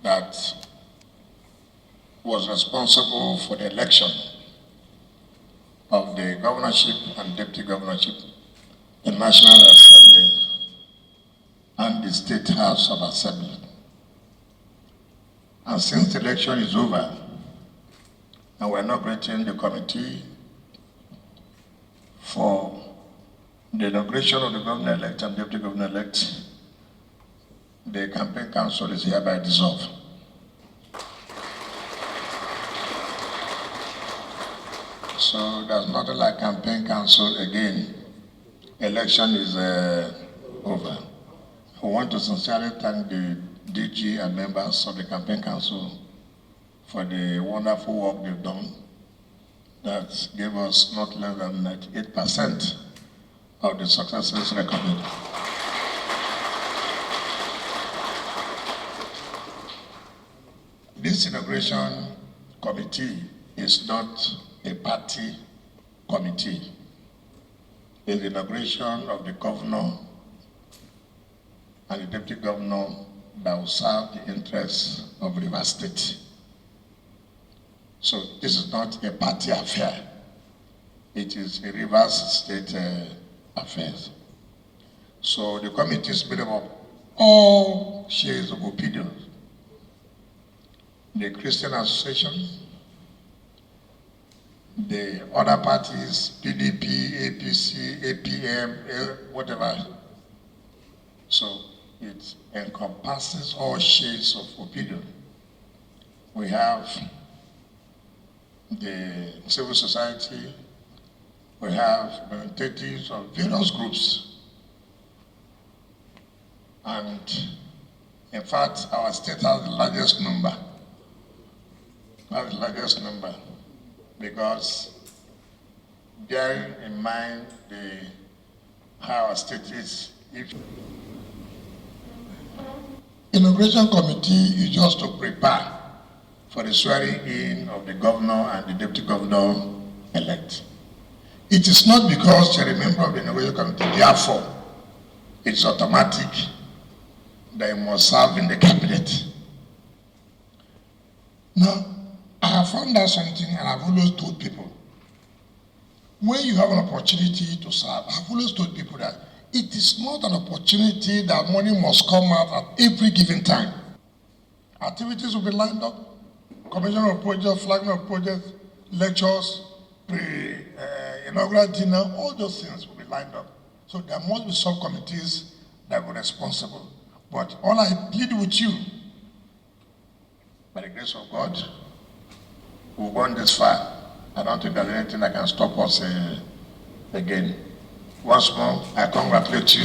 that was responsible for the election of the governorship and deputy governorship, the National Assembly, and the State House of Assembly. And since the election is over, and we're inaugurating the committee for the inauguration of the governor-elect and deputy governor-elect, the campaign council is hereby dissolved. So there's nothing like campaign council again. Election is over. I want to sincerely thank the DG and members of the campaign council for the wonderful work they've done that gave us not less than 98% of the successes recorded. This inauguration committee is not a party committee. It's the inauguration of the governor and the deputy governor that will serve the interests of Rivers State. So this is not a party affair. It is a Rivers State affair. So the committee is made up of all shades of opinions. The Christian Association, the other parties, PDP, APC, APM, whatever. So it encompasses all shades of opinion. We have the civil society, we have representatives of various groups, and in fact, our state has the largest number. Because bearing in mind how our state is, if inauguration committee is just to prepare for the swearing in of the governor and the deputy governor elect. It is not because you're a member of the inauguration committee, therefore it's automatic that you must serve in the cabinet. Now, I have found out something, and I've always told people, when you have an opportunity to serve, I've always told people that it is not an opportunity that money must come out at every given time. Activities will be lined up, commission of projects, flagging of projects, lectures, inaugural dinner, all those things will be lined up. So there must be subcommittees that were responsible. But all I plead with you, by the grace of God, we've gone this far. I don't think there's anything that can stop us again. Once more, I congratulate you.